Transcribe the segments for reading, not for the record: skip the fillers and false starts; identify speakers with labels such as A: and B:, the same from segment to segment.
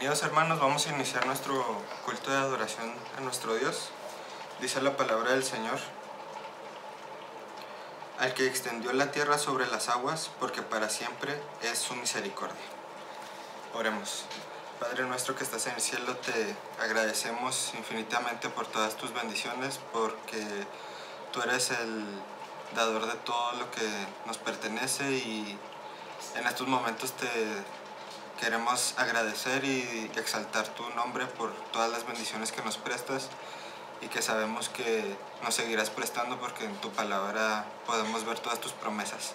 A: Bienvenidos hermanos, vamos a iniciar nuestro culto de adoración a nuestro Dios. Dice la palabra del Señor: al que extendió la tierra sobre las aguas, porque para siempre es su misericordia. Oremos. Padre nuestro que estás en el cielo, te agradecemos infinitamente por todas tus bendiciones, porque tú eres el dador de todo lo que nos pertenece, y en estos momentos te queremos agradecer y exaltar tu nombre por todas las bendiciones que nos prestas y que sabemos que nos seguirás prestando, porque en tu palabra podemos ver todas tus promesas.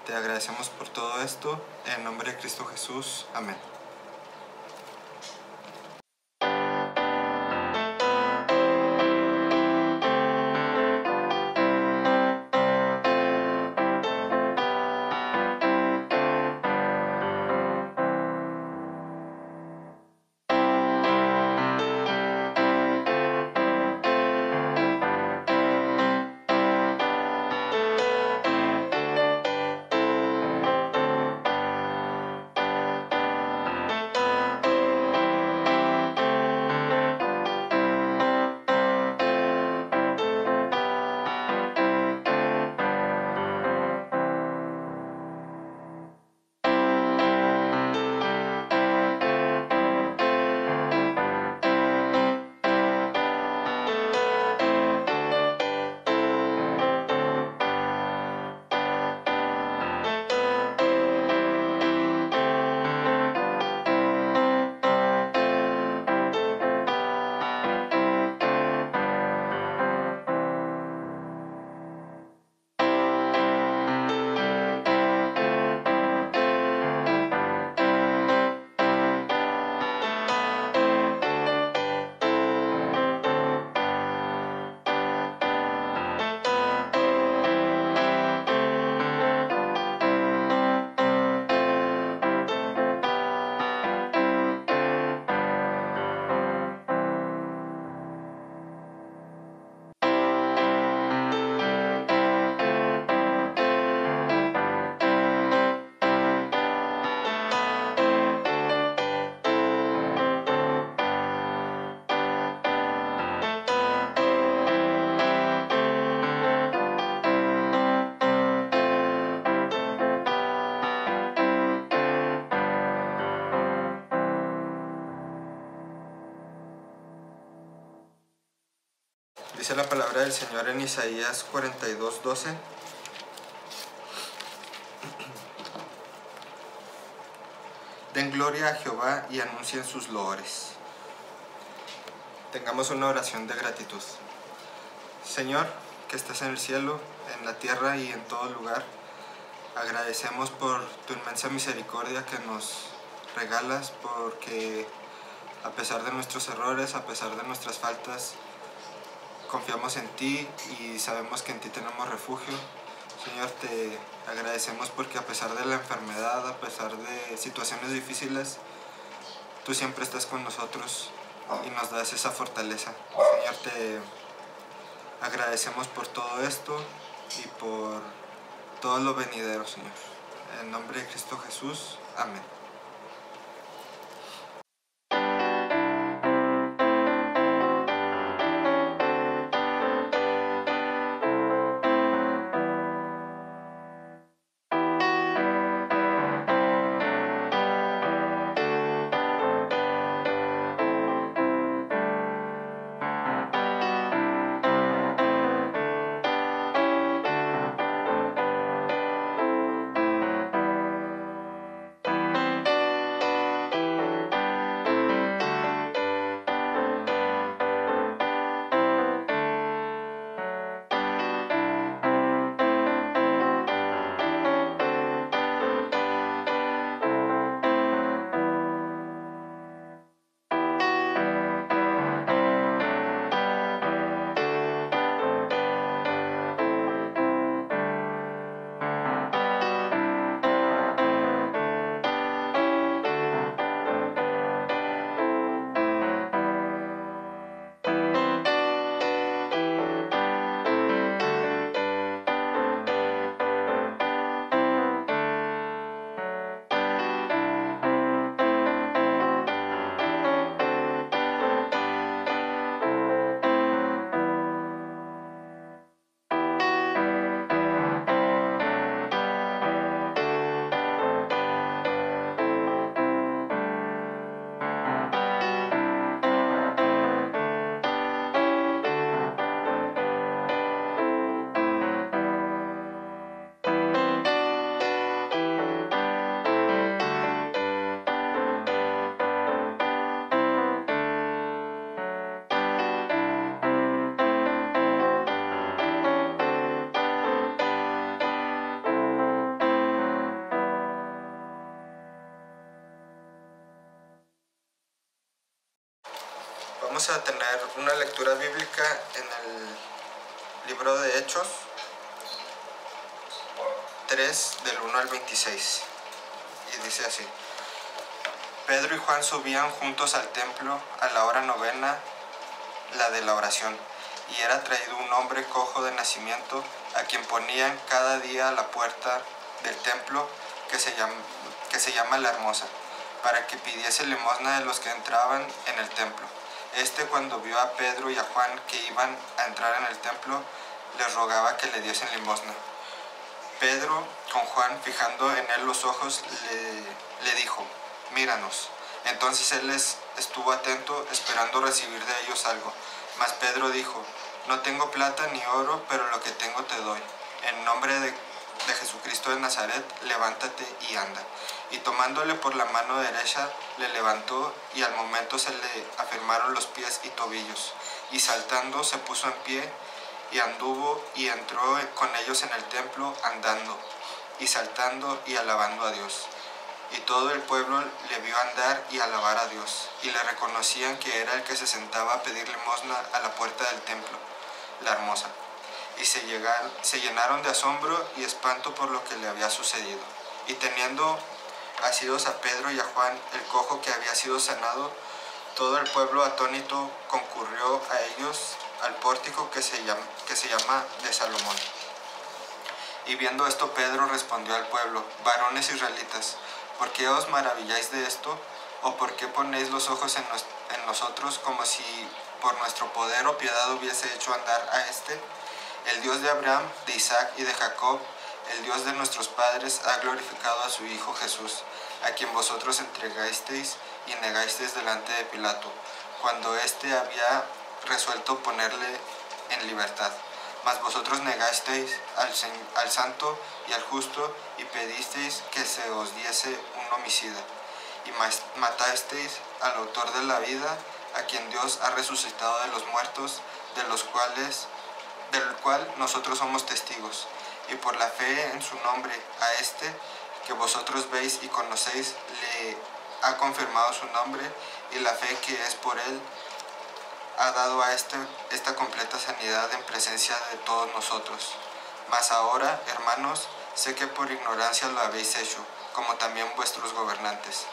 A: Te agradecemos por todo esto, en nombre de Cristo Jesús. Amén. Dice la palabra del Señor en Isaías 42:12: den gloria a Jehová y anuncien sus loores. Tengamos una oración de gratitud. Señor, que estás en el cielo, en la tierra y en todo lugar, agradecemos por tu inmensa misericordia que nos regalas, porque a pesar de nuestros errores, a pesar de nuestras faltas, confiamos en ti y sabemos que en ti tenemos refugio. Señor, te agradecemos porque a pesar de la enfermedad, a pesar de situaciones difíciles, tú siempre estás con nosotros y nos das esa fortaleza. Señor, te agradecemos por todo esto y por todo lo venidero, Señor. En nombre de Cristo Jesús. Amén. Vamos a tener una lectura bíblica en el libro de Hechos 3, del 1 al 26. Y dice así: Pedro y Juan subían juntos al templo a la hora novena, la de la oración, y era traído un hombre cojo de nacimiento, a quien ponían cada día a la puerta del templo, que se llama La Hermosa, para que pidiese limosna de los que entraban en el templo. Cuando vio a Pedro y a Juan que iban a entrar en el templo, les rogaba que le diesen limosna. Pedro, con Juan fijando en él los ojos, le dijo: míranos. Entonces él estuvo atento, esperando recibir de ellos algo. Mas Pedro dijo: no tengo plata ni oro, pero lo que tengo te doy. En nombre de Jesucristo de Nazaret, levántate y anda. Y tomándole por la mano derecha, le levantó, y al momento se le afirmaron los pies y tobillos. Y saltando se puso en pie, y anduvo y entró con ellos en el templo, andando y saltando y alabando a Dios. Y todo el pueblo le vio andar y alabar a Dios, y le reconocían que era el que se sentaba a pedir limosna a la puerta del templo, La Hermosa. Y se llenaron de asombro y espanto por lo que le había sucedido. Y teniendo asidos a Pedro y a Juan, el cojo que había sido sanado, todo el pueblo atónito concurrió a ellos al pórtico que se llama de Salomón. Y viendo esto, Pedro respondió al pueblo: varones israelitas, ¿por qué os maravilláis de esto? ¿O por qué ponéis los ojos en nosotros, como si por nuestro poder o piedad hubiese hecho andar a este? El Dios de Abraham, de Isaac y de Jacob, el Dios de nuestros padres, ha glorificado a su Hijo Jesús, a quien vosotros entregasteis y negasteis delante de Pilato, cuando éste había resuelto ponerle en libertad. Mas vosotros negasteis al santo y al justo, y pedisteis que se os diese un homicida, y matasteis al autor de la vida, a quien Dios ha resucitado de los muertos, del cual nosotros somos testigos. Y por la fe en su nombre, a este que vosotros veis y conocéis, le ha confirmado su nombre, y la fe que es por él ha dado a esta completa sanidad en presencia de todos nosotros. Mas ahora, hermanos, sé que por ignorancia lo habéis hecho, como también vuestros gobernantes.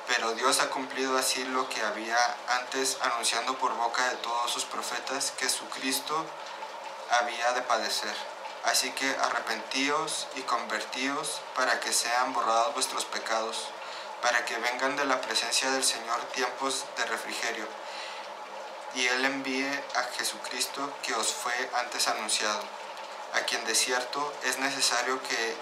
A: Pero Dios ha cumplido así lo que había antes anunciando por boca de todos sus profetas, que su Cristo había de padecer. Así que arrepentíos y convertíos, para que sean borrados vuestros pecados, para que vengan de la presencia del Señor tiempos de refrigerio, y Él envíe a Jesucristo, que os fue antes anunciado, a quien de cierto es necesario que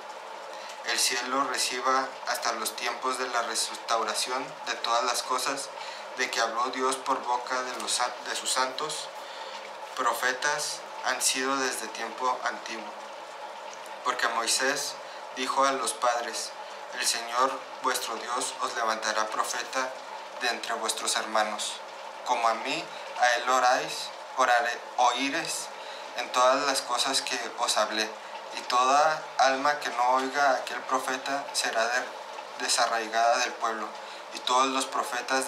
A: el cielo reciba hasta los tiempos de la restauración de todas las cosas, de que habló Dios por boca de sus santos profetas han sido desde tiempo antiguo. Porque Moisés dijo a los padres: el Señor vuestro Dios os levantará profeta de entre vuestros hermanos. Como a mí, a él oíreis en todas las cosas que os hablé. Y toda alma que no oiga a aquel profeta será desarraigada del pueblo. Y todos los profetas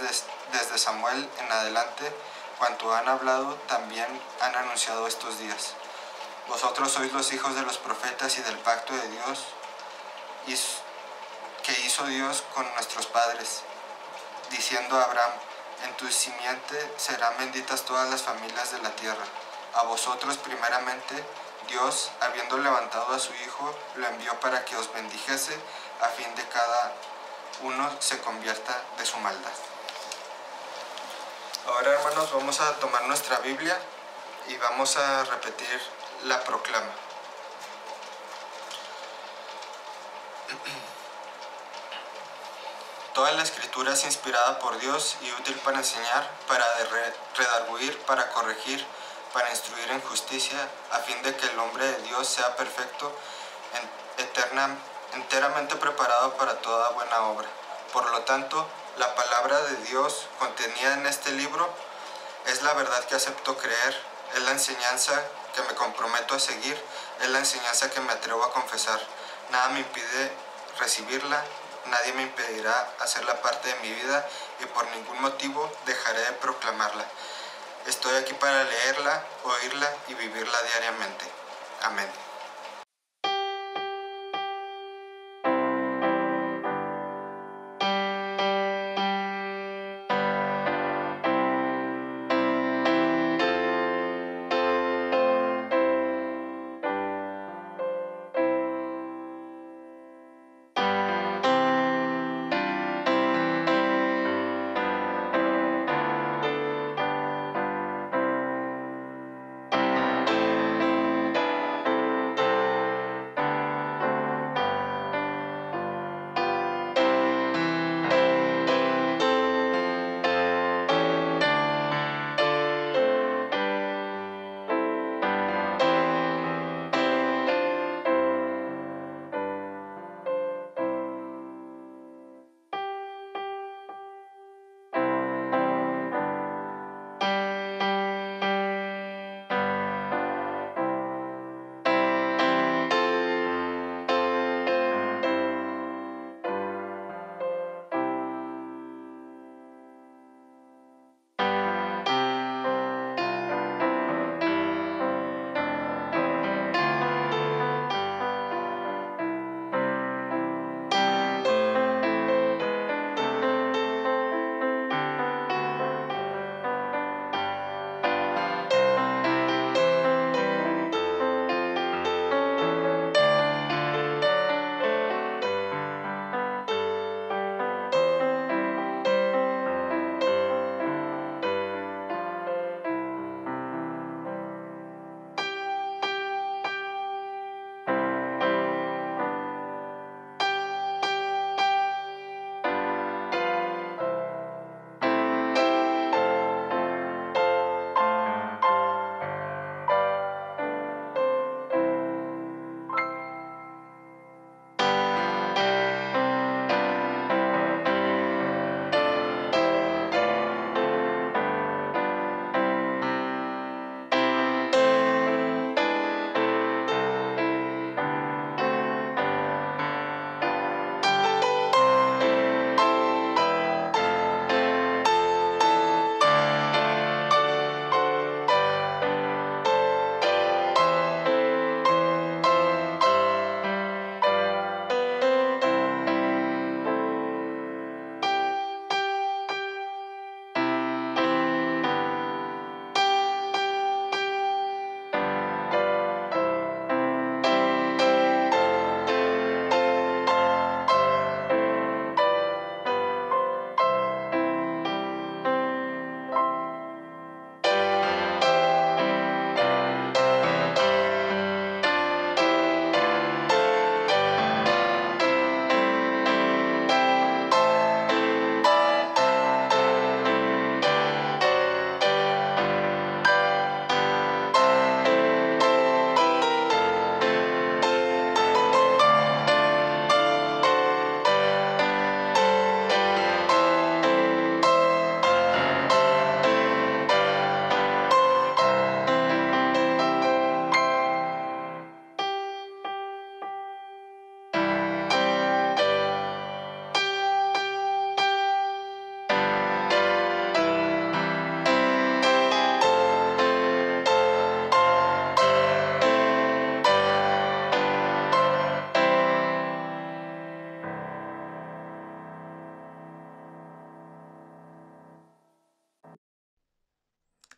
A: desde Samuel en adelante, cuanto han hablado, también han anunciado estos días. Vosotros sois los hijos de los profetas y del pacto de Dios que hizo Dios con nuestros padres, diciendo a Abraham: en tu simiente serán benditas todas las familias de la tierra. A vosotros primeramente Dios, habiendo levantado a su Hijo, lo envió para que os bendijese, a fin de cada uno se convierta de su maldad. Ahora, hermanos, vamos a tomar nuestra Biblia y vamos a repetir la proclama. Toda la Escritura es inspirada por Dios y útil para enseñar, para redarguir, para corregir, para instruir en justicia, a fin de que el hombre de Dios sea perfecto, enteramente preparado para toda buena obra. Por lo tanto, la palabra de Dios contenida en este libro es la verdad que acepto creer, es la enseñanza que me comprometo a seguir, es la enseñanza que me atrevo a confesar. Nada me impide recibirla, nadie me impedirá hacerla parte de mi vida, y por ningún motivo dejaré de proclamarla. Estoy aquí para leerla, oírla y vivirla diariamente. Amén.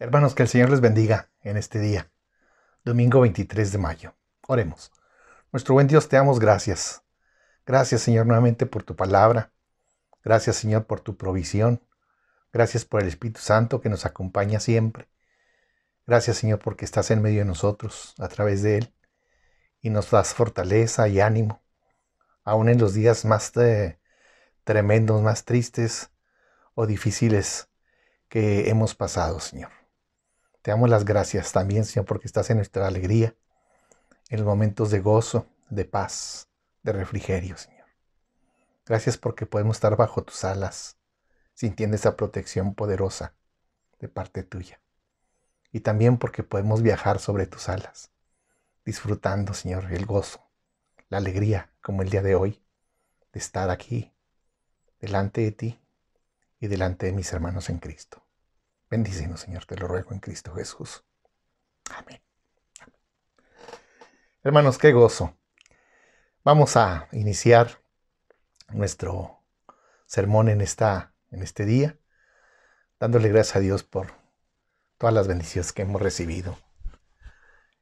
B: Hermanos, que el Señor les bendiga en este día, domingo 23 de mayo. Oremos. Nuestro buen Dios, te damos gracias. Gracias, Señor, nuevamente por tu palabra. Gracias, Señor, por tu provisión. Gracias por el Espíritu Santo que nos acompaña siempre. Gracias, Señor, porque estás en medio de nosotros a través de Él y nos das fortaleza y ánimo, aún en los días más tremendos, más tristes o difíciles que hemos pasado, Señor. Te damos las gracias también, Señor, porque estás en nuestra alegría, en los momentos de gozo, de paz, de refrigerio, Señor. Gracias porque podemos estar bajo tus alas, sintiendo esa protección poderosa de parte tuya. Y también porque podemos viajar sobre tus alas, disfrutando, Señor, el gozo, la alegría, como el día de hoy, de estar aquí, delante de ti, y delante de mis hermanos en Cristo. Bendícenos, Señor, te lo ruego en Cristo Jesús. Amén. Hermanos, qué gozo. Vamos a iniciar nuestro sermón en este día, dándole gracias a Dios por todas las bendiciones que hemos recibido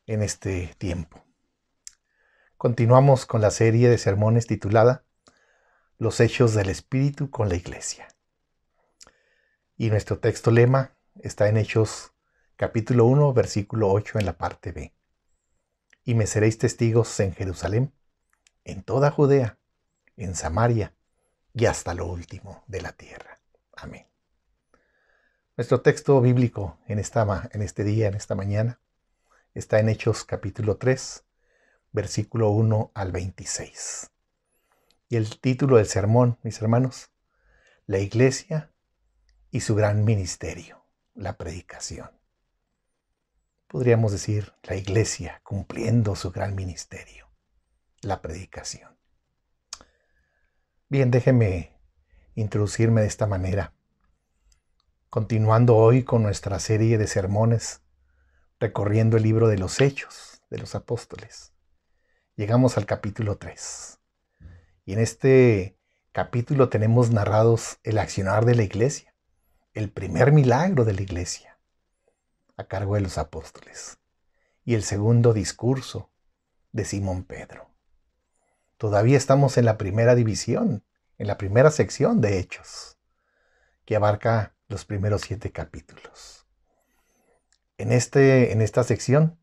B: en este tiempo. Continuamos con la serie de sermones titulada Los Hechos del Espíritu con la Iglesia. Y nuestro texto lema está en Hechos capítulo 1, versículo 8 en la parte B. Y me seréis testigos en Jerusalén, en toda Judea, en Samaria y hasta lo último de la tierra. Amén. Nuestro texto bíblico en este día, en esta mañana, está en Hechos capítulo 3, versículo 1 al 26. Y el título del sermón, mis hermanos, la iglesia y su gran ministerio, la predicación. Podríamos decir la iglesia cumpliendo su gran ministerio, la predicación. Bien, déjenme introducirme de esta manera, continuando hoy con nuestra serie de sermones, recorriendo el libro de los Hechos de los Apóstoles. Llegamos al capítulo 3. Y en este capítulo tenemos narrados el accionar de la iglesia, el primer milagro de la iglesia, a cargo de los apóstoles, y el segundo discurso de Simón Pedro. Todavía estamos en la primera división, en la primera sección de Hechos, que abarca los primeros 7 capítulos. En esta sección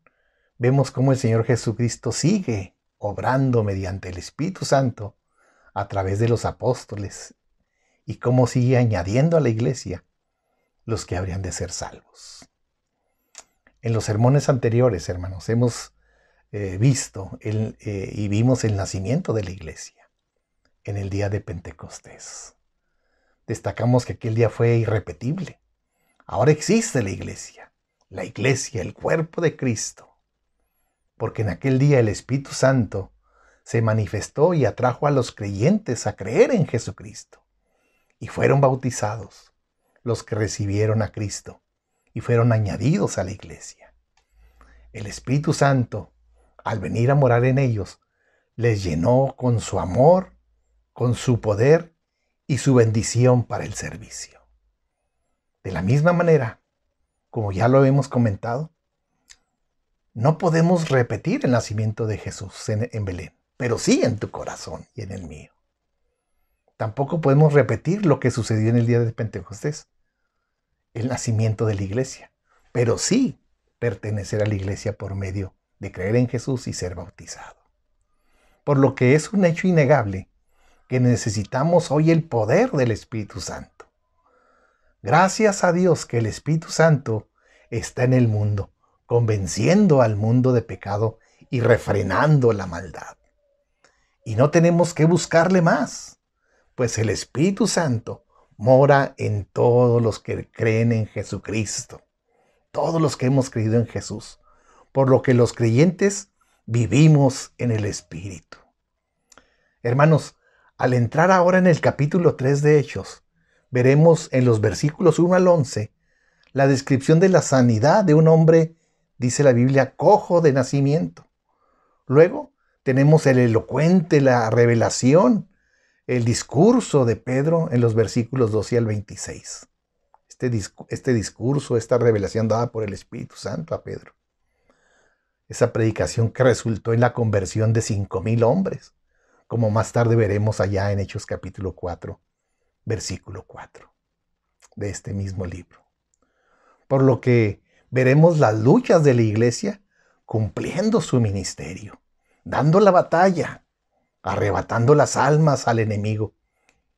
B: vemos cómo el Señor Jesucristo sigue obrando mediante el Espíritu Santo a través de los apóstoles y cómo sigue añadiendo a la iglesia los que habrían de ser salvos. En los sermones anteriores, hermanos, hemos visto y vimos el nacimiento de la iglesia en el día de Pentecostés. Destacamos que aquel día fue irrepetible. Ahora existe la iglesia, el cuerpo de Cristo, porque en aquel día el Espíritu Santo se manifestó y atrajo a los creyentes a creer en Jesucristo, y fueron bautizados los que recibieron a Cristo y fueron añadidos a la iglesia. El Espíritu Santo, al venir a morar en ellos, les llenó con su amor, con su poder y su bendición para el servicio. De la misma manera, como ya lo hemos comentado, no podemos repetir el nacimiento de Jesús en Belén, pero sí en tu corazón y en el mío. Tampoco podemos repetir lo que sucedió en el día de Pentecostés, el nacimiento de la iglesia, pero sí pertenecer a la iglesia por medio de creer en Jesús y ser bautizado. Por lo que es un hecho innegable que necesitamos hoy el poder del Espíritu Santo. Gracias a Dios que el Espíritu Santo está en el mundo, convenciendo al mundo de pecado y refrenando la maldad. Y no tenemos que buscarle más, pues el Espíritu Santo mora en todos los que creen en Jesucristo, todos los que hemos creído en Jesús, por lo que los creyentes vivimos en el Espíritu. Hermanos, al entrar ahora en el capítulo 3 de Hechos, veremos en los versículos 1 al 11 la descripción de la sanidad de un hombre, dice la Biblia, cojo de nacimiento. Luego tenemos el elocuente, la revelación, el discurso de Pedro en los versículos 12 al 26. Este discurso, esta revelación dada por el Espíritu Santo a Pedro. Esa predicación que resultó en la conversión de 5,000 hombres, como más tarde veremos allá en Hechos capítulo 4, versículo 4, de este mismo libro. Por lo que veremos las luchas de la iglesia cumpliendo su ministerio, dando la batalla, arrebatando las almas al enemigo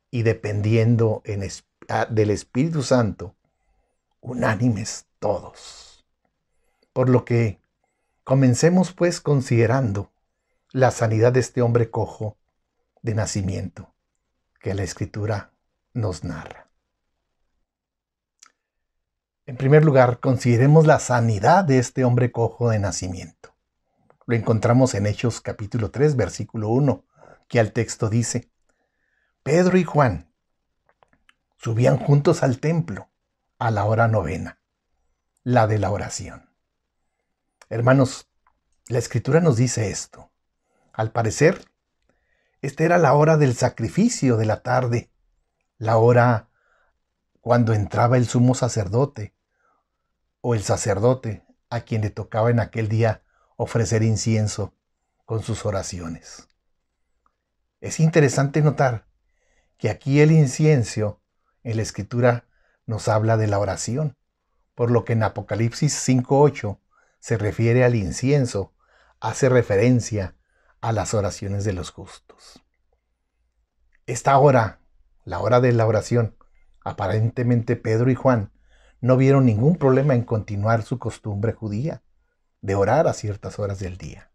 B: y dependiendo del Espíritu Santo, unánimes todos. Por lo que comencemos pues considerando la sanidad de este hombre cojo de nacimiento que la Escritura nos narra. En primer lugar, consideremos la sanidad de este hombre cojo de nacimiento. Lo encontramos en Hechos capítulo 3, versículo 1, que al texto dice: Pedro y Juan, subían juntos al templo a la hora novena, la de la oración. Hermanos, la Escritura nos dice esto. Al parecer, esta era la hora del sacrificio de la tarde, la hora cuando entraba el sumo sacerdote o el sacerdote a quien le tocaba en aquel día ofrecer incienso con sus oraciones. Es interesante notar que aquí el incienso en la Escritura nos habla de la oración, por lo que en Apocalipsis 5:8 se refiere al incienso, hace referencia a las oraciones de los justos. Esta hora, la hora de la oración, aparentemente Pedro y Juan no vieron ningún problema en continuar su costumbre judía de orar a ciertas horas del día.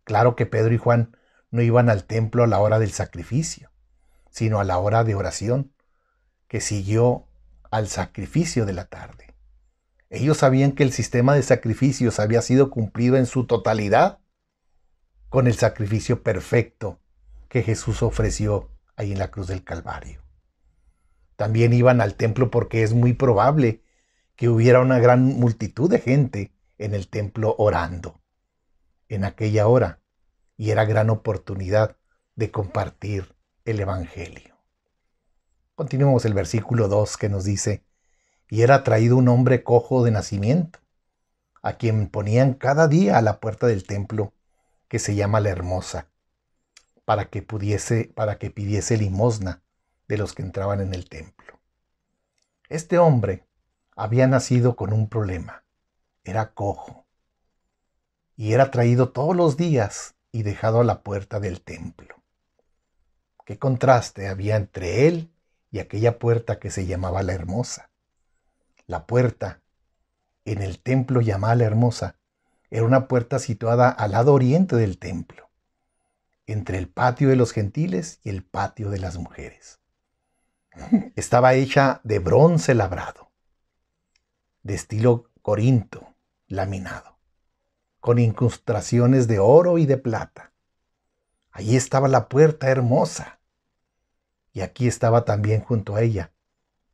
B: Claro que Pedro y Juan no iban al templo a la hora del sacrificio, sino a la hora de oración que siguió al sacrificio de la tarde. Ellos sabían que el sistema de sacrificios había sido cumplido en su totalidad con el sacrificio perfecto que Jesús ofreció ahí en la cruz del Calvario. También iban al templo porque es muy probable que hubiera una gran multitud de gente en el templo orando en aquella hora, y era gran oportunidad de compartir el Evangelio. Continuemos el versículo 2 que nos dice: y era traído un hombre cojo de nacimiento, a quien ponían cada día a la puerta del templo, que se llama la Hermosa, para que pidiese limosna de los que entraban en el templo. Este hombre había nacido con un problema, era cojo, y era traído todos los días y dejado a la puerta del templo. Qué contraste había entre él y aquella puerta que se llamaba la Hermosa. La puerta en el templo llamada la Hermosa era una puerta situada al lado oriente del templo, entre el patio de los gentiles y el patio de las mujeres. Estaba hecha de bronce labrado, de estilo corinto, laminado, con incrustaciones de oro y de plata. Allí estaba la puerta hermosa, y aquí estaba también junto a ella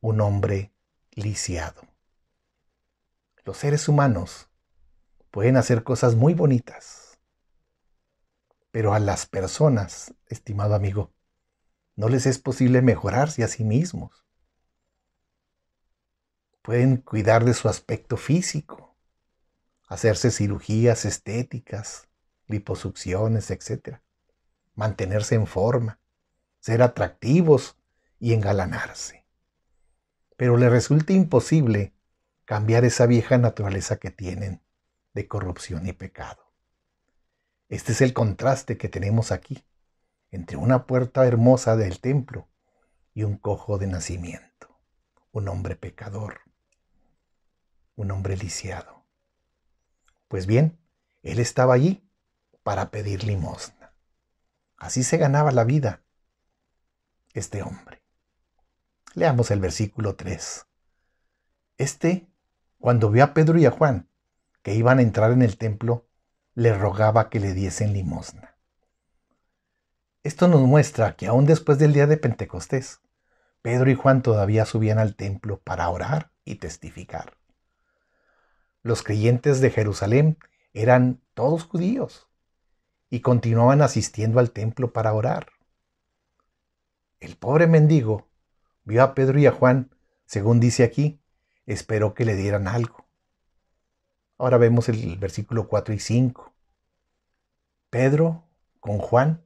B: un hombre lisiado. Los seres humanos pueden hacer cosas muy bonitas, pero a las personas, estimado amigo, no les es posible mejorarse a sí mismos. Pueden cuidar de su aspecto físico, hacerse cirugías estéticas, liposucciones, etc. Mantenerse en forma, ser atractivos y engalanarse. Pero les resulta imposible cambiar esa vieja naturaleza que tienen de corrupción y pecado. Este es el contraste que tenemos aquí entre una puerta hermosa del templo y un cojo de nacimiento, un hombre pecador, un hombre lisiado. Pues bien, él estaba allí para pedir limosna. Así se ganaba la vida este hombre. Leamos el versículo 3. Cuando vio a Pedro y a Juan que iban a entrar en el templo, le rogaba que le diesen limosna. Esto nos muestra que aún después del día de Pentecostés, Pedro y Juan todavía subían al templo para orar y testificar. Los creyentes de Jerusalén eran todos judíos y continuaban asistiendo al templo para orar. El pobre mendigo vio a Pedro y a Juan, según dice aquí, esperó que le dieran algo. Ahora vemos el versículo 4 y 5. Pedro, con Juan,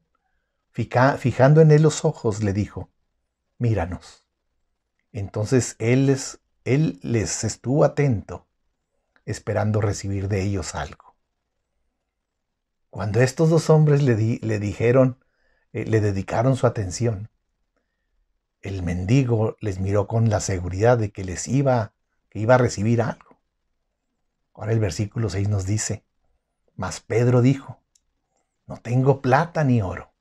B: fijando en él los ojos, le dijo: míranos. Entonces él les estuvo atento, esperando recibir de ellos algo. Cuando estos dos hombres le dedicaron su atención, el mendigo les miró con la seguridad de que iba a recibir algo. Ahora el versículo 6 nos dice: mas Pedro dijo: no tengo plata ni oro,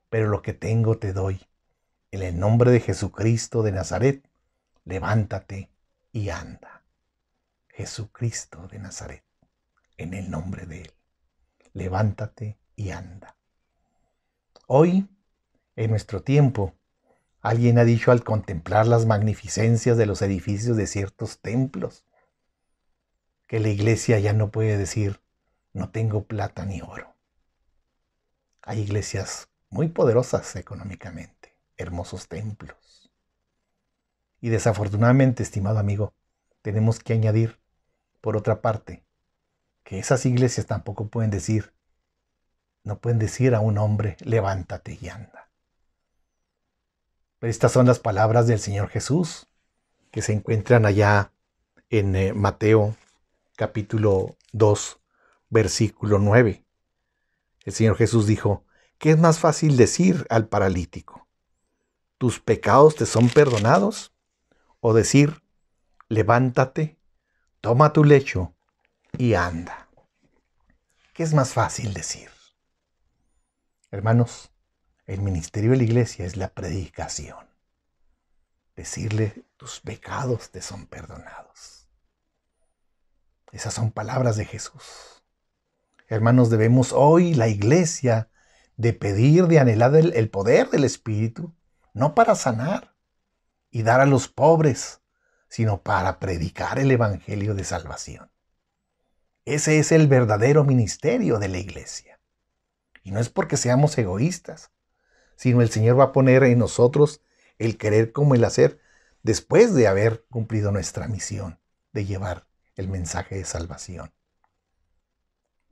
B: pero lo que tengo te doy. En el nombre de Jesucristo de Nazaret, levántate y anda. Jesucristo de Nazaret, en el nombre de Él, levántate y anda. Hoy, en nuestro tiempo, Alguien ha dicho al contemplar las magnificencias de los edificios de ciertos templos, que la iglesia ya no puede decir, no tengo plata ni oro. Hay iglesias muy poderosas económicamente, hermosos templos. Y desafortunadamente, estimado amigo, tenemos que añadir, por otra parte, que esas iglesias tampoco pueden decir, no pueden decir a un hombre, levántate y anda. Pero estas son las palabras del Señor Jesús, que se encuentran allá en Mateo capítulo 2, versículo 9. El Señor Jesús dijo, ¿qué es más fácil decir al paralítico? ¿Tus pecados te son perdonados? O decir, levántate, toma tu lecho y anda. ¿Qué es más fácil decir? Hermanos, el ministerio de la iglesia es la predicación. Decirle, tus pecados te son perdonados. Esas son palabras de Jesús. Hermanos, debemos hoy, la iglesia, de pedir, de anhelar el poder del Espíritu, no para sanar y dar a los pobres, sino para predicar el evangelio de salvación. Ese es el verdadero ministerio de la iglesia. Y no es porque seamos egoístas, sino el Señor va a poner en nosotros el querer como el hacer después de haber cumplido nuestra misión de llevar el mensaje de salvación.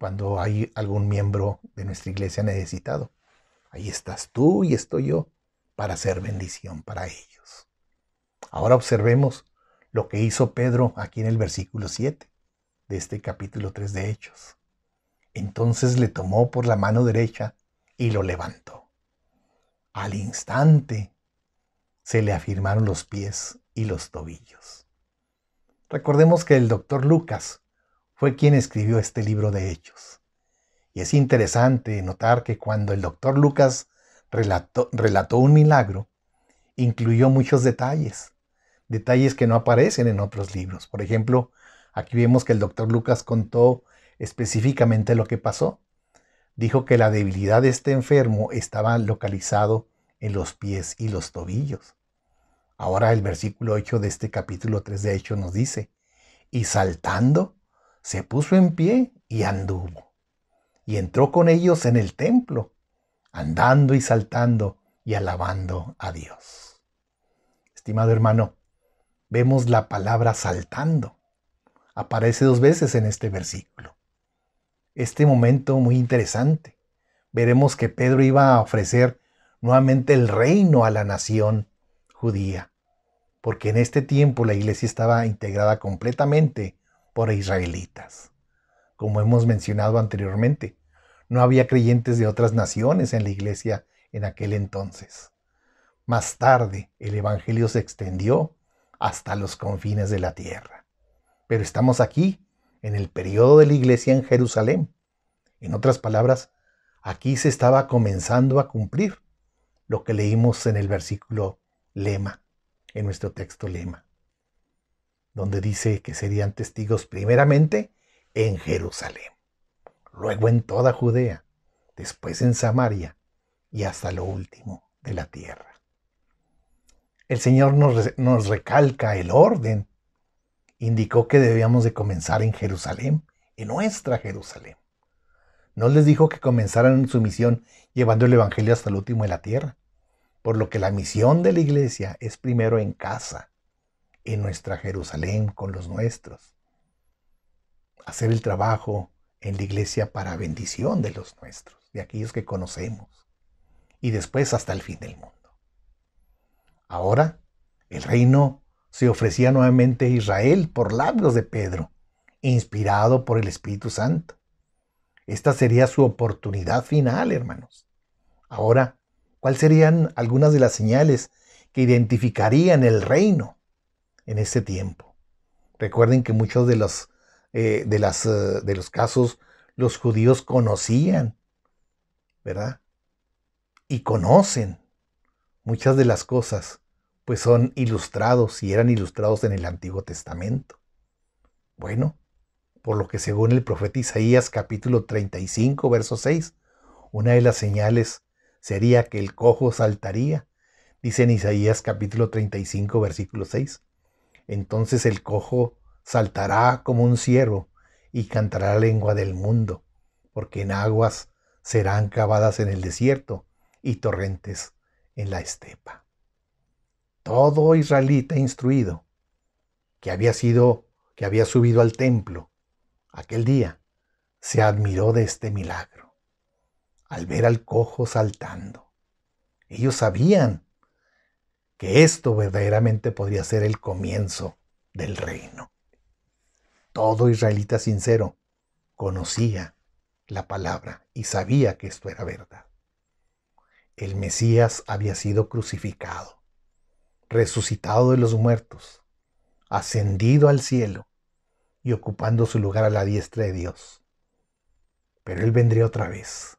B: Cuando hay algún miembro de nuestra iglesia necesitado, ahí estás tú y estoy yo para hacer bendición para ellos. Ahora observemos lo que hizo Pedro aquí en el versículo 7 de este capítulo 3 de Hechos. Entonces le tomó por la mano derecha y lo levantó. Al instante se le afirmaron los pies y los tobillos. Recordemos que el doctor Lucas fue quien escribió este libro de Hechos. Y es interesante notar que cuando el doctor Lucas relató un milagro, incluyó muchos detalles que no aparecen en otros libros. Por ejemplo, aquí vemos que el doctor Lucas contó específicamente lo que pasó. Dijo que la debilidad de este enfermo estaba localizado en los pies y los tobillos. Ahora el versículo 8 de este capítulo 3 de Hechos nos dice, y saltando, se puso en pie y anduvo. Y entró con ellos en el templo, andando y saltando y alabando a Dios. Estimado hermano, vemos la palabra saltando. Aparece 2 veces en este versículo. Este momento muy interesante. Veremos que Pedro iba a ofrecer nuevamente el reino a la nación judía, porque en este tiempo la iglesia estaba integrada completamente por israelitas. Como hemos mencionado anteriormente, no había creyentes de otras naciones en la iglesia en aquel entonces. Más tarde, el evangelio se extendió hasta los confines de la tierra. Pero estamos aquí, en el periodo de la iglesia en Jerusalén. En otras palabras, aquí se estaba comenzando a cumplir lo que leímos en el versículo lema, en nuestro texto lema, donde dice que serían testigos primeramente en Jerusalén, luego en toda Judea, después en Samaria y hasta lo último de la tierra. El Señor nos recalca el orden. Indicó que debíamos de comenzar en Jerusalén, en nuestra Jerusalén. No les dijo que comenzaran su misión llevando el evangelio hasta el último de la tierra, por lo que la misión de la iglesia es primero en casa, en nuestra Jerusalén con los nuestros. Hacer el trabajo en la iglesia para bendición de los nuestros, de aquellos que conocemos, y después hasta el fin del mundo. Ahora, el reino se ofrecía nuevamente a Israel por labios de Pedro, inspirado por el Espíritu Santo. Esta sería su oportunidad final, hermanos. Ahora, ¿cuáles serían algunas de las señales que identificarían el reino en ese tiempo? Recuerden que muchos de los casos los judíos conocían, ¿verdad? Y conocen muchas de las cosas, pues son ilustrados y eran ilustrados en el Antiguo Testamento. Bueno, por lo que según el profeta Isaías capítulo 35, verso 6, una de las señales sería que el cojo saltaría, Dice en Isaías capítulo 35, versículo 6. Entonces el cojo saltará como un ciervo y cantará la lengua del mundo, porque en aguas serán cavadas en el desierto y torrentes en la estepa. Todo israelita instruido que había subido al templo aquel día, se admiró de este milagro al ver al cojo saltando. Ellos sabían que esto verdaderamente podría ser el comienzo del reino. Todo israelita sincero conocía la palabra y sabía que esto era verdad. El Mesías había sido crucificado, resucitado de los muertos, ascendido al cielo y ocupando su lugar a la diestra de Dios. Pero Él vendría otra vez.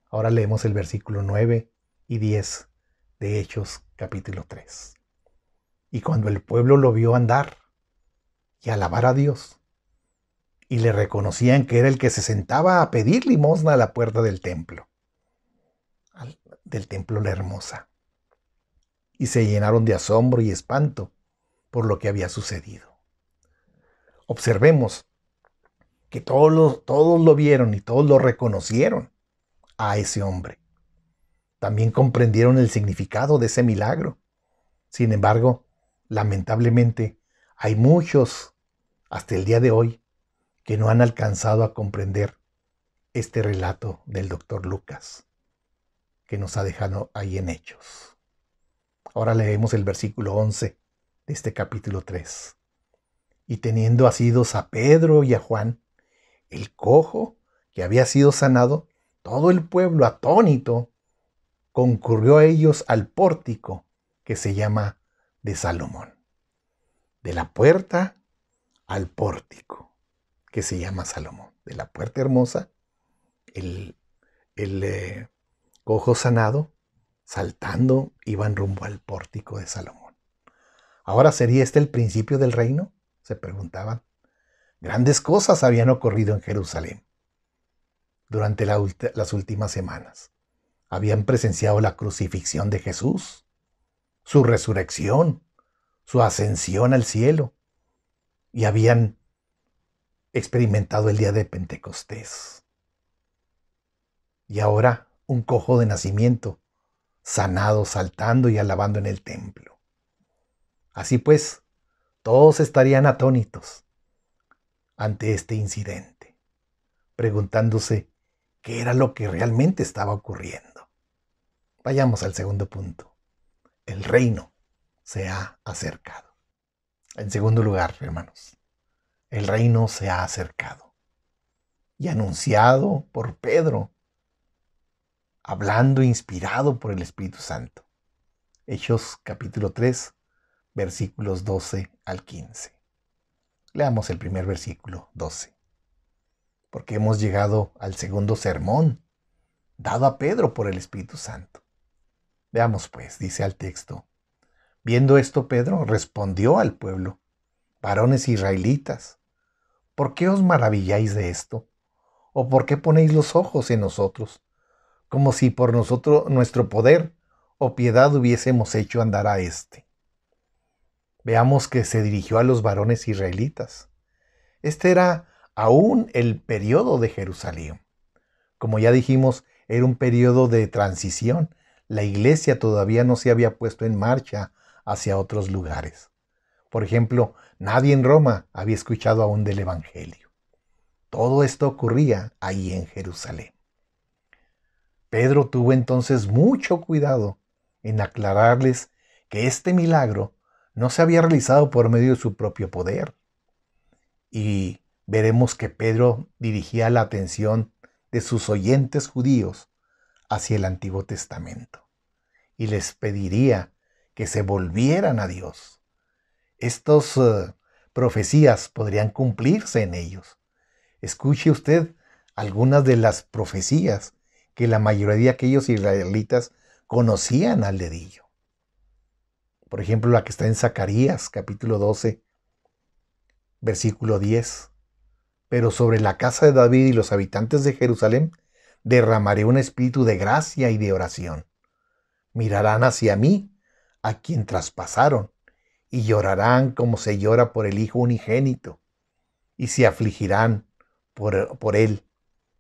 B: Ahora leemos el versículo 9 y 10 de Hechos capítulo 3. Y cuando el pueblo lo vio andar y alabar a Dios, y le reconocían que era el que se sentaba a pedir limosna a la puerta del templo La Hermosa, y se llenaron de asombro y espanto por lo que había sucedido. Observemos que todos lo vieron y todos lo reconocieron a ese hombre. También comprendieron el significado de ese milagro. Sin embargo, lamentablemente, hay muchos hasta el día de hoy que no han alcanzado a comprender este relato del doctor Lucas, que nos ha dejado ahí en Hechos. Ahora leemos el versículo 11 de este capítulo 3. Y teniendo asidos a Pedro y a Juan, el cojo que había sido sanado, todo el pueblo atónito concurrió a ellos al pórtico que se llama de Salomón. De la puerta al pórtico que se llama Salomón. De la puerta hermosa, el cojo sanado, saltando, iban rumbo al pórtico de Salomón. ¿Ahora sería este el principio del reino?, se preguntaban. Grandes cosas habían ocurrido en Jerusalén durante las últimas semanas. Habían presenciado la crucifixión de Jesús, su resurrección, su ascensión al cielo, y habían experimentado el día de Pentecostés. Y ahora un cojo de nacimiento, sanado, saltando y alabando en el templo. Así pues, todos estarían atónitos ante este incidente, preguntándose qué era lo que realmente estaba ocurriendo. Vayamos al segundo punto. El reino se ha acercado. En segundo lugar, hermanos, el reino se ha acercado y anunciado por Pedro, hablando inspirado por el Espíritu Santo. Hechos capítulo 3, versículos 12 al 15. Leamos el primer versículo, 12. Porque hemos llegado al segundo sermón dado a Pedro por el Espíritu Santo. Veamos pues, dice al texto: viendo esto, Pedro respondió al pueblo: varones israelitas, ¿por qué os maravilláis de esto? ¿O por qué ponéis los ojos en nosotros, como si por nuestro poder o piedad hubiésemos hecho andar a éste? Veamos que se dirigió a los varones israelitas. Este era aún el periodo de Jerusalén. Como ya dijimos, era un periodo de transición. La iglesia todavía no se había puesto en marcha hacia otros lugares. Por ejemplo, nadie en Roma había escuchado aún del Evangelio. Todo esto ocurría ahí en Jerusalén. Pedro tuvo entonces mucho cuidado en aclararles que este milagro no se había realizado por medio de su propio poder. Y veremos que Pedro dirigía la atención de sus oyentes judíos hacia el Antiguo Testamento y les pediría que se volvieran a Dios. Estas profecías podrían cumplirse en ellos. Escuche usted algunas de las profecías que la mayoría de aquellos israelitas conocían al dedillo. Por ejemplo, la que está en Zacarías, capítulo 12, versículo 10. Pero sobre la casa de David y los habitantes de Jerusalén derramaré un espíritu de gracia y de oración. Mirarán hacia mí a quien traspasaron, y llorarán como se llora por el Hijo unigénito, y se afligirán por él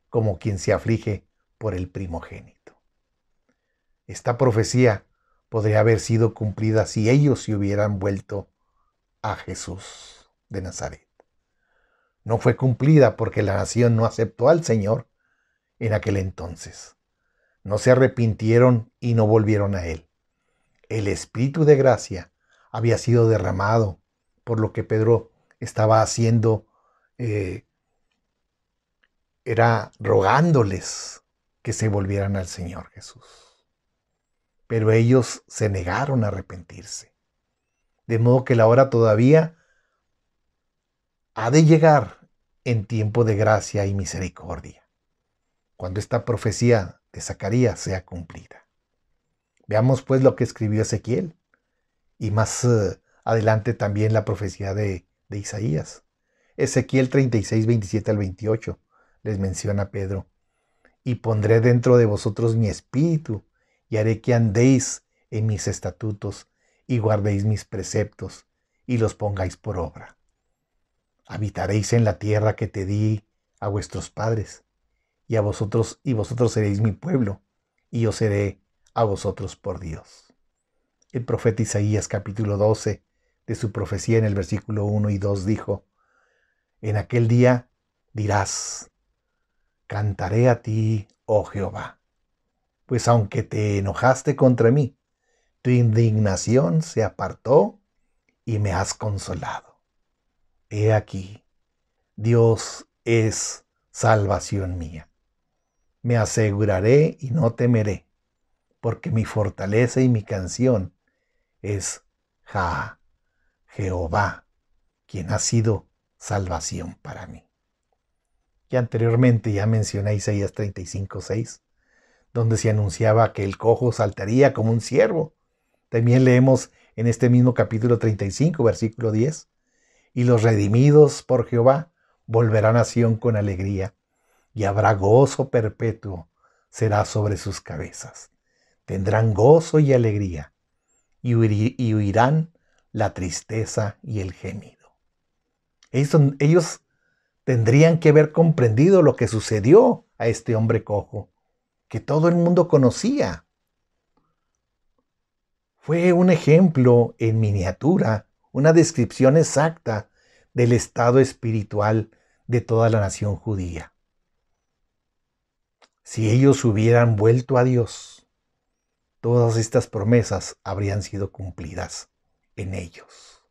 B: como quien se aflige por el primogénito. Esta profecía podría haber sido cumplida si ellos se hubieran vuelto a Jesús de Nazaret. No fue cumplida porque la nación no aceptó al Señor en aquel entonces. No se arrepintieron y no volvieron a Él. El Espíritu de gracia había sido derramado, por lo que Pedro estaba haciendo, era rogándoles que se volvieran al Señor Jesús. Pero ellos se negaron a arrepentirse. De modo que la hora todavía ha de llegar en tiempo de gracia y misericordia, cuando esta profecía de Zacarías sea cumplida. Veamos pues lo que escribió Ezequiel y más adelante también la profecía de Isaías. Ezequiel 36, 27 al 28 les menciona Pedro: y pondré dentro de vosotros mi espíritu y haré que andéis en mis estatutos y guardéis mis preceptos y los pongáis por obra. Habitaréis en la tierra que te di a vuestros padres, y vosotros seréis mi pueblo, y yo seré a vosotros por Dios. El profeta Isaías capítulo 12 de su profecía en el versículo 1 y 2 dijo: en aquel día dirás, cantaré a ti, oh Jehová, pues aunque te enojaste contra mí, tu indignación se apartó y me has consolado. He aquí, Dios es salvación mía. Me aseguraré y no temeré, porque mi fortaleza y mi canción es Jehová, quien ha sido salvación para mí. Y anteriormente ya mencioné Isaías 35:6, donde se anunciaba que el cojo saltaría como un ciervo. También leemos en este mismo capítulo 35, versículo 10, y los redimidos por Jehová volverán a Sión con alegría, y habrá gozo perpetuo, será sobre sus cabezas. Tendrán gozo y alegría, y huirán la tristeza y el gemido. Ellos tendrían que haber comprendido lo que sucedió a este hombre cojo, que todo el mundo conocía. Fue un ejemplo en miniatura, una descripción exacta del estado espiritual de toda la nación judía. Si ellos hubieran vuelto a Dios, todas estas promesas habrían sido cumplidas en ellos.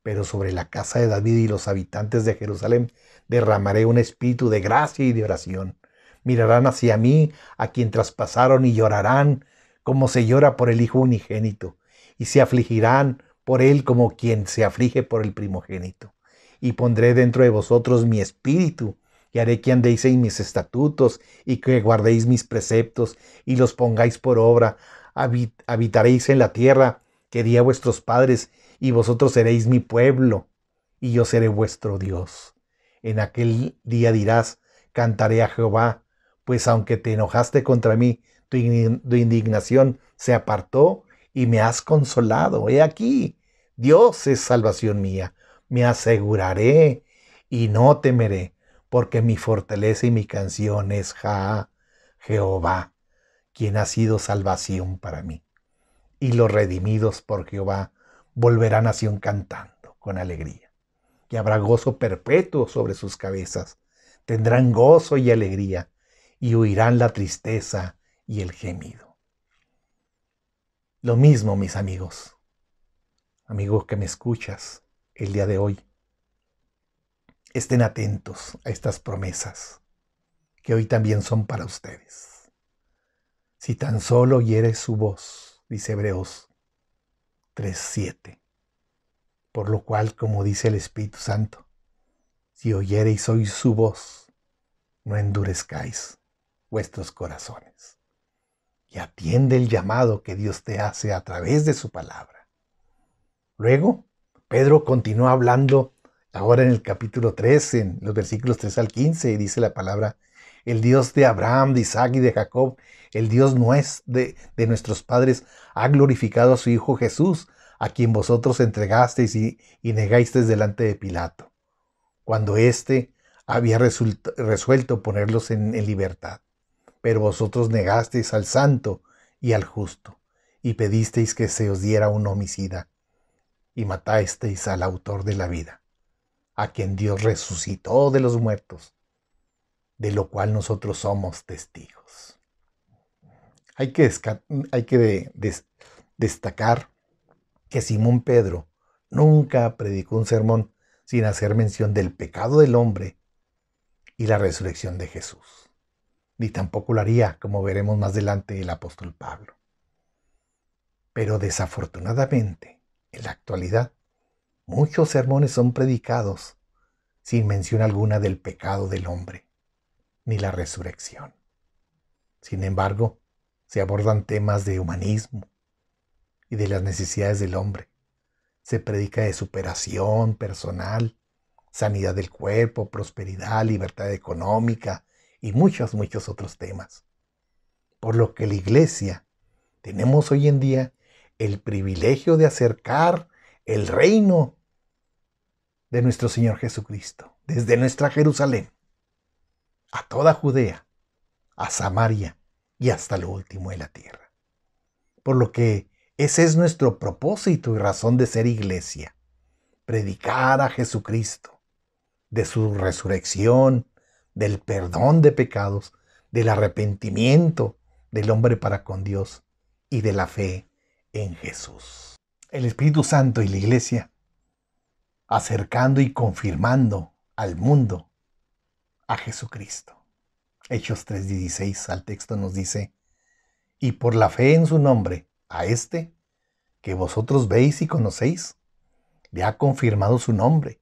B: Pero sobre la casa de David y los habitantes de Jerusalén derramaré un espíritu de gracia y de oración. Mirarán hacia mí, a quien traspasaron, y llorarán como se llora por el Hijo unigénito, y se afligirán por él como quien se aflige por el primogénito. Y pondré dentro de vosotros mi espíritu, y haré que andéis en mis estatutos, y que guardéis mis preceptos, y los pongáis por obra. Habitaréis en la tierra que di a vuestros padres, y vosotros seréis mi pueblo, y yo seré vuestro Dios. En aquel día dirás, cantaré a Jehová, pues aunque te enojaste contra mí, tu indignación se apartó y me has consolado. He aquí, Dios es salvación mía. Me aseguraré y no temeré, porque mi fortaleza y mi canción es Jehová, quien ha sido salvación para mí. Y los redimidos por Jehová volverán a Sión cantando con alegría. Y habrá gozo perpetuo sobre sus cabezas. Tendrán gozo y alegría, y huirán la tristeza y el gemido. Lo mismo, mis amigos que me escuchas el día de hoy. Estén atentos a estas promesas, que hoy también son para ustedes. Si tan solo oyeres su voz, dice Hebreos 3:7. Por lo cual, como dice el Espíritu Santo, si oyereis hoy su voz, no endurezcáis vuestros corazones. Y atiende el llamado que Dios te hace a través de su palabra. Luego, Pedro continúa hablando ahora en el capítulo 3, en los versículos 3 al 15, y dice la palabra: el Dios de Abraham, de Isaac y de Jacob, el Dios de nuestros padres, ha glorificado a su Hijo Jesús, a quien vosotros entregasteis y negasteis delante de Pilato, cuando éste había resuelto ponerlos en libertad. Pero vosotros negasteis al santo y al justo, y pedisteis que se os diera un homicida, y matasteis al autor de la vida, a quien Dios resucitó de los muertos, de lo cual nosotros somos testigos. Hay que destacar que Simón Pedro nunca predicó un sermón sin hacer mención del pecado del hombre y la resurrección de Jesús. Ni tampoco lo haría, como veremos más adelante, el apóstol Pablo. Pero desafortunadamente, en la actualidad, muchos sermones son predicados sin mención alguna del pecado del hombre, ni la resurrección. Sin embargo, se abordan temas de humanismo y de las necesidades del hombre. Se predica de superación personal, sanidad del cuerpo, prosperidad, libertad económica y muchos otros temas. Por lo que la iglesia tenemos hoy en día el privilegio de acercar el reino de nuestro Señor Jesucristo desde nuestra Jerusalén a toda Judea, a Samaria y hasta lo último de la tierra. Por lo que ese es nuestro propósito y razón de ser iglesia: predicar a Jesucristo, de su resurrección, del perdón de pecados, del arrepentimiento del hombre para con Dios y de la fe en Jesús. El Espíritu Santo y la iglesia acercando y confirmando al mundo a Jesucristo. Hechos 3:16 al texto nos dice: y por la fe en su nombre, a este que vosotros veis y conocéis, le ha confirmado su nombre,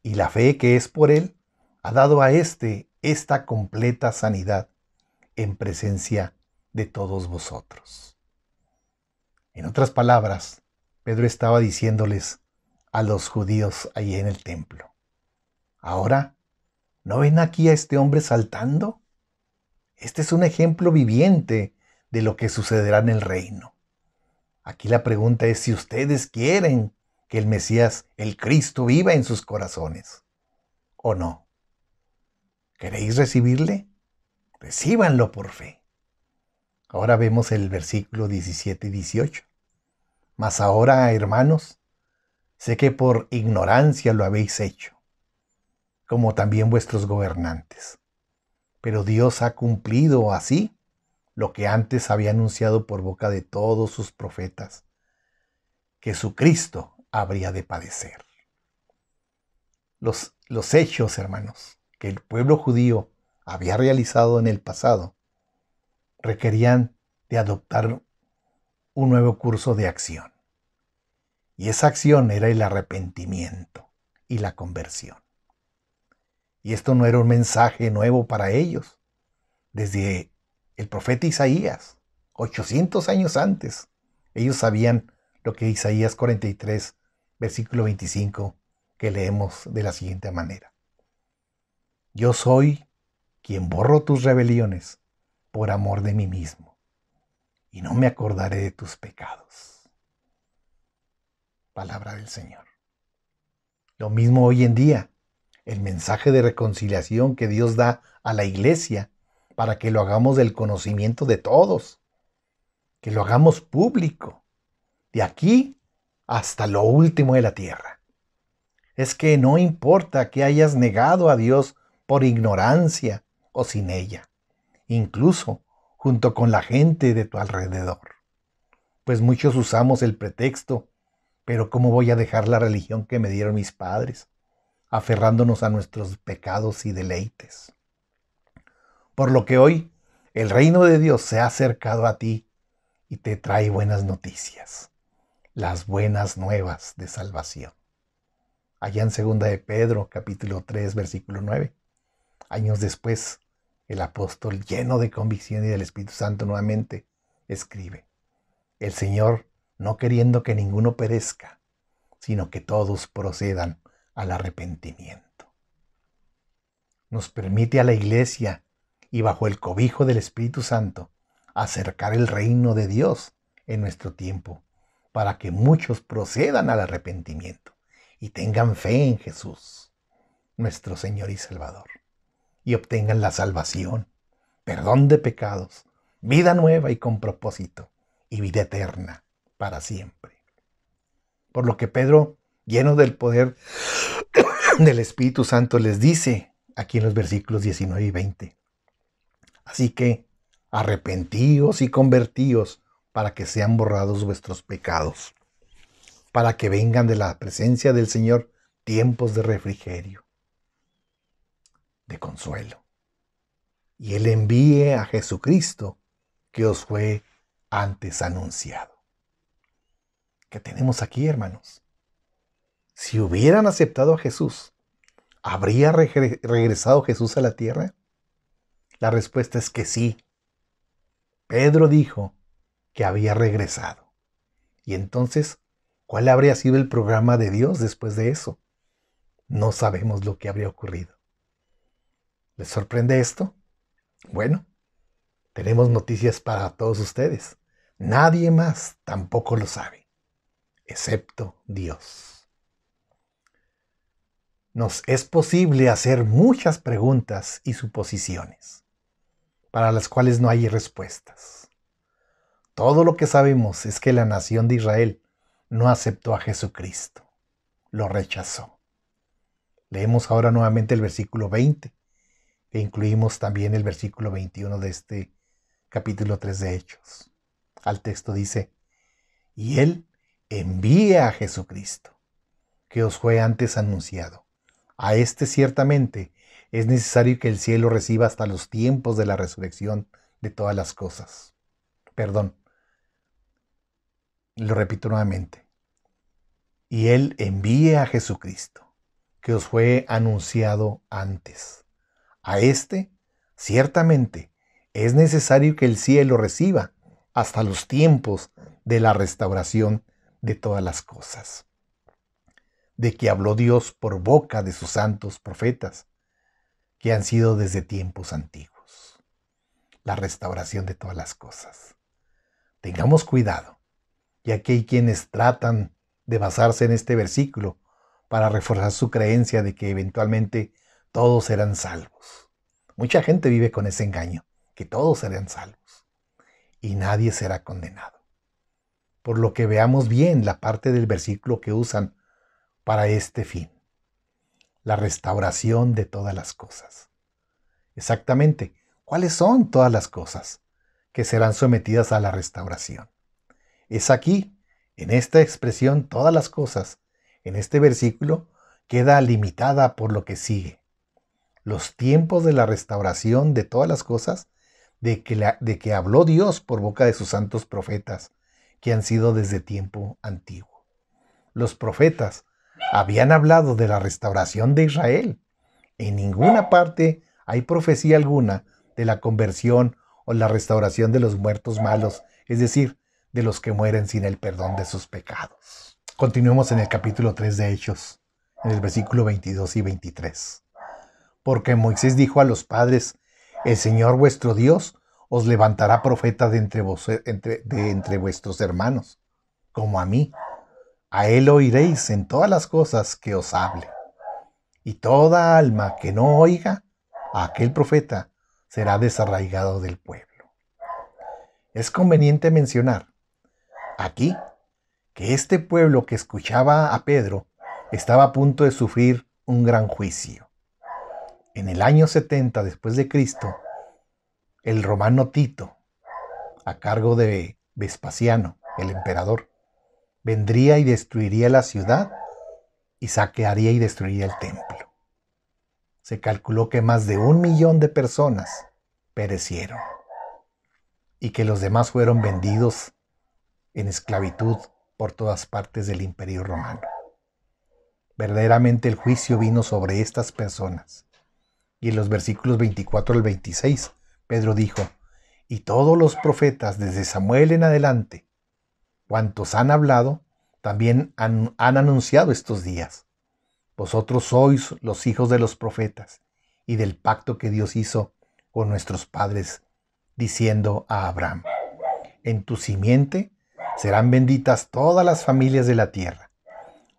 B: y la fe que es por él ha dado a este esta completa sanidad en presencia de todos vosotros. En otras palabras, Pedro estaba diciéndoles a los judíos allí en el templo: ahora, ¿no ven aquí a este hombre saltando? Este es un ejemplo viviente de lo que sucederá en el reino. Aquí la pregunta es si ustedes quieren que el Mesías, el Cristo, viva en sus corazones o no. ¿Queréis recibirle? Recíbanlo por fe. Ahora vemos el versículo 17 y 18. Mas ahora, hermanos, sé que por ignorancia lo habéis hecho, como también vuestros gobernantes. Pero Dios ha cumplido así lo que antes había anunciado por boca de todos sus profetas, que su Cristo habría de padecer. Los hechos, hermanos, que el pueblo judío había realizado en el pasado, requerían de adoptar un nuevo curso de acción. Y esa acción era el arrepentimiento y la conversión. Y esto no era un mensaje nuevo para ellos. Desde el profeta Isaías, 800 años antes, ellos sabían lo que Isaías 43, versículo 25, que leemos de la siguiente manera: yo soy quien borro tus rebeliones por amor de mí mismo, y no me acordaré de tus pecados. Palabra del Señor. Lo mismo hoy en día, el mensaje de reconciliación que Dios da a la iglesia para que lo hagamos del conocimiento de todos, que lo hagamos público, de aquí hasta lo último de la tierra. Es que no importa que hayas negado a Dios por ignorancia o sin ella, incluso junto con la gente de tu alrededor. Pues muchos usamos el pretexto: pero ¿cómo voy a dejar la religión que me dieron mis padres? Aferrándonos a nuestros pecados y deleites. Por lo que hoy el reino de Dios se ha acercado a ti y te trae buenas noticias, las buenas nuevas de salvación. Allá en 2 de Pedro, capítulo 3, versículo 9. Años después, el apóstol, lleno de convicción y del Espíritu Santo nuevamente, escribe: el Señor, no queriendo que ninguno perezca, sino que todos procedan al arrepentimiento. Nos permite a la iglesia y bajo el cobijo del Espíritu Santo acercar el reino de Dios en nuestro tiempo, para que muchos procedan al arrepentimiento y tengan fe en Jesús, nuestro Señor y Salvador, y obtengan la salvación, perdón de pecados, vida nueva y con propósito, y vida eterna para siempre. Por lo que Pedro, lleno del poder del Espíritu Santo, les dice aquí en los versículos 19 y 20. Así que arrepentíos y convertíos para que sean borrados vuestros pecados, para que vengan de la presencia del Señor tiempos de refrigerio, de consuelo. Y Él envíe a Jesucristo que os fue antes anunciado. ¿Qué tenemos aquí, hermanos? Si hubieran aceptado a Jesús, ¿habría regresado Jesús a la tierra? La respuesta es que sí. Pedro dijo que había regresado. Y entonces, ¿cuál habría sido el programa de Dios después de eso? No sabemos lo que habría ocurrido. ¿Les sorprende esto? Bueno, tenemos noticias para todos ustedes. Nadie más tampoco lo sabe, excepto Dios. Nos es posible hacer muchas preguntas y suposiciones, para las cuales no hay respuestas. Todo lo que sabemos es que la nación de Israel no aceptó a Jesucristo, lo rechazó. Leemos ahora nuevamente el versículo 20, que incluimos también el versículo 21 de este capítulo 3 de Hechos. Al texto dice: y Él envíe a Jesucristo, que os fue antes anunciado. A este ciertamente es necesario que el cielo reciba hasta los tiempos de la resurrección de todas las cosas. Perdón, lo repito nuevamente. Y Él envíe a Jesucristo, que os fue anunciado antes. A este, ciertamente, es necesario que el cielo reciba hasta los tiempos de la restauración de todas las cosas, de que habló Dios por boca de sus santos profetas, que han sido desde tiempos antiguos. La restauración de todas las cosas. Tengamos cuidado, ya que hay quienes tratan de basarse en este versículo para reforzar su creencia de que eventualmente todos serán salvos. Mucha gente vive con ese engaño, que todos serán salvos y nadie será condenado. Por lo que veamos bien la parte del versículo que usan para este fin. La restauración de todas las cosas. Exactamente, ¿cuáles son todas las cosas que serán sometidas a la restauración? Es aquí, en esta expresión, todas las cosas, en este versículo, queda limitada por lo que sigue. Los tiempos de la restauración de todas las cosas, de que habló Dios por boca de sus santos profetas, que han sido desde tiempo antiguo. Los profetas habían hablado de la restauración de Israel. En ninguna parte hay profecía alguna de la conversión o la restauración de los muertos malos, es decir, de los que mueren sin el perdón de sus pecados. Continuemos en el capítulo 3 de Hechos, en el versículo 22 y 23. Porque Moisés dijo a los padres: el Señor vuestro Dios os levantará profeta de entre vuestros hermanos, como a mí. A él oiréis en todas las cosas que os hable. Y toda alma que no oiga a aquel profeta será desarraigado del pueblo. Es conveniente mencionar aquí que este pueblo que escuchaba a Pedro estaba a punto de sufrir un gran juicio. En el año 70 después de Cristo, el romano Tito, a cargo de Vespasiano, el emperador, vendría y destruiría la ciudad y saquearía y destruiría el templo. Se calculó que más de 1 millón de personas perecieron y que los demás fueron vendidos en esclavitud por todas partes del Imperio Romano. Verdaderamente el juicio vino sobre estas personas. Y en los versículos 24 al 26, Pedro dijo: y todos los profetas desde Samuel en adelante, cuantos han hablado, también han anunciado estos días. Vosotros sois los hijos de los profetas y del pacto que Dios hizo con nuestros padres, diciendo a Abraham: en tu simiente serán benditas todas las familias de la tierra.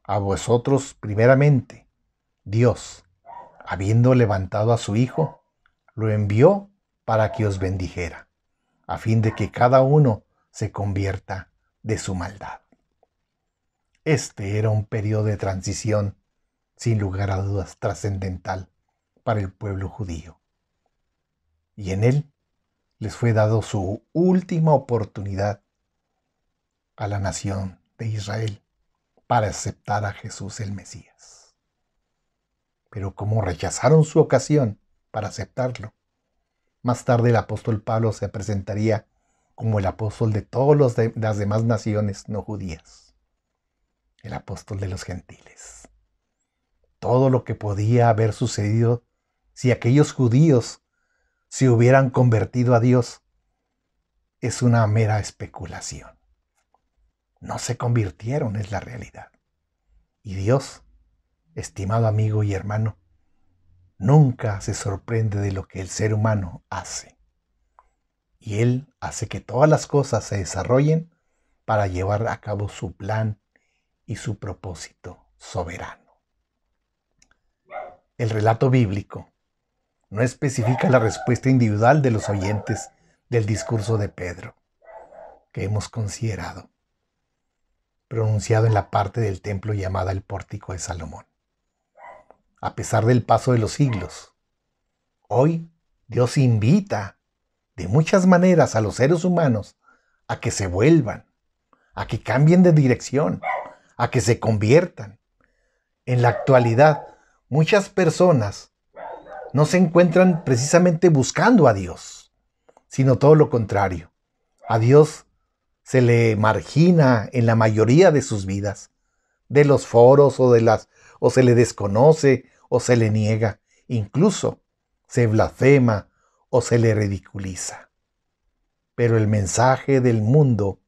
B: A vosotros primeramente, Dios, habiendo levantado a su Hijo, lo envió para que os bendijera, a fin de que cada uno se convierta de su maldad. Este era un periodo de transición, sin lugar a dudas, trascendental para el pueblo judío. Y en él les fue dado su última oportunidad a la nación de Israel para aceptar a Jesús el Mesías. Pero como rechazaron su ocasión para aceptarlo, más tarde el apóstol Pablo se presentaría como el apóstol de todas las demás naciones no judías, el apóstol de los gentiles. Todo lo que podía haber sucedido si aquellos judíos se hubieran convertido a Dios es una mera especulación. No se convirtieron, es la realidad. Y Dios, estimado amigo y hermano, nunca se sorprende de lo que el ser humano hace. Y Él hace que todas las cosas se desarrollen para llevar a cabo su plan y su propósito soberano. El relato bíblico no especifica la respuesta individual de los oyentes del discurso de Pedro, que hemos considerado, pronunciado en la parte del templo llamada el Pórtico de Salomón. A pesar del paso de los siglos, hoy Dios invita de muchas maneras a los seres humanos a que se vuelvan, a que cambien de dirección, a que se conviertan. En la actualidad, muchas personas no se encuentran precisamente buscando a Dios, sino todo lo contrario. A Dios se le margina en la mayoría de sus vidas, de los foros o se le desconoce o se le niega, incluso se blasfema o se le ridiculiza. Pero el mensaje del mundo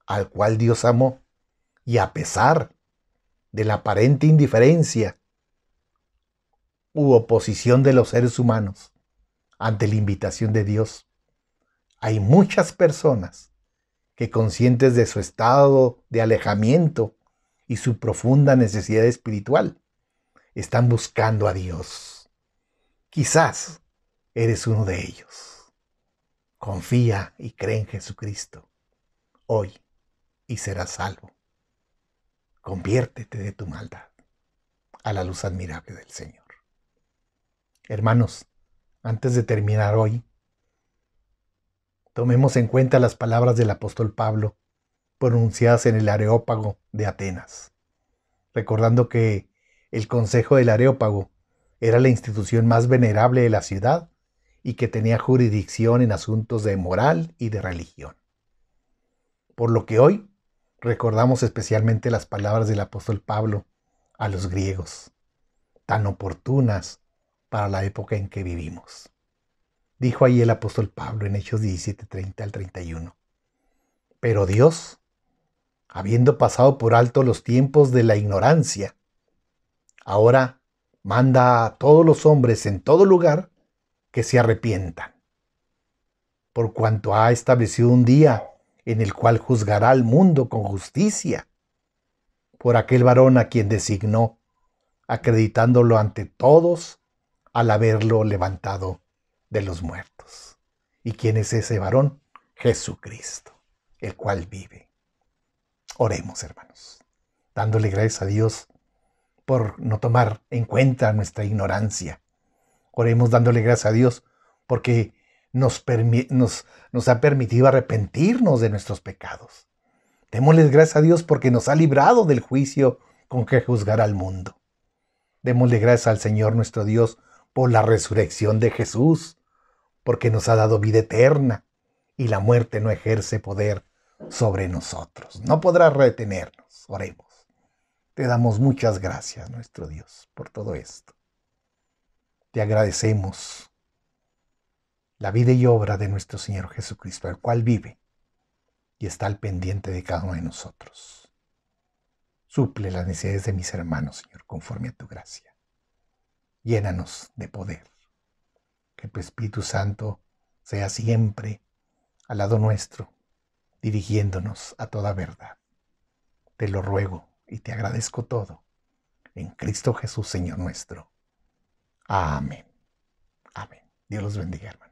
B: al cual Dios amó, y a pesar de la aparente indiferencia u oposición de los seres humanos ante la invitación de Dios, hay muchas personas que, conscientes de su estado de alejamiento y su profunda necesidad espiritual, están buscando a Dios. Quizás eres uno de ellos. Confía y cree en Jesucristo hoy y serás salvo. Conviértete de tu maldad a la luz admirable del Señor. Hermanos, antes de terminar hoy, tomemos en cuenta las palabras del apóstol Pablo pronunciadas en el Areópago de Atenas, recordando que el Consejo del Areópago era la institución más venerable de la ciudad y que tenía jurisdicción en asuntos de moral y de religión. Por lo que hoy recordamos especialmente las palabras del apóstol Pablo a los griegos, tan oportunas para la época en que vivimos. Dijo ahí el apóstol Pablo en Hechos 17:30 al 31. Pero Dios, habiendo pasado por alto los tiempos de la ignorancia, ahora manda a todos los hombres en todo lugar que se arrepientan, por cuanto ha establecido un día en el cual juzgará al mundo con justicia, por aquel varón a quien designó, acreditándolo ante todos al haberlo levantado de los muertos. ¿Y quién es ese varón? Jesucristo, el cual vive. Oremos, hermanos, dándole gracias a Dios por no tomar en cuenta nuestra ignorancia. Oremos dándole gracias a Dios porque nos ha permitido arrepentirnos de nuestros pecados. Démosle gracias a Dios porque nos ha librado del juicio con que juzgará al mundo. Démosle gracias al Señor nuestro Dios por la resurrección de Jesús, porque nos ha dado vida eterna y la muerte no ejerce poder sobre nosotros. No podrá retenernos. Oremos. Te damos muchas gracias, nuestro Dios, por todo esto. Te agradecemos la vida y obra de nuestro Señor Jesucristo, el cual vive y está al pendiente de cada uno de nosotros. Suple las necesidades de mis hermanos, Señor, conforme a tu gracia. Llénanos de poder. que tu Espíritu Santo sea siempre al lado nuestro, dirigiéndonos a toda verdad. Te lo ruego y te agradezco todo. En Cristo Jesús, Señor nuestro. Amén. Amén. Dios los bendiga, hermano.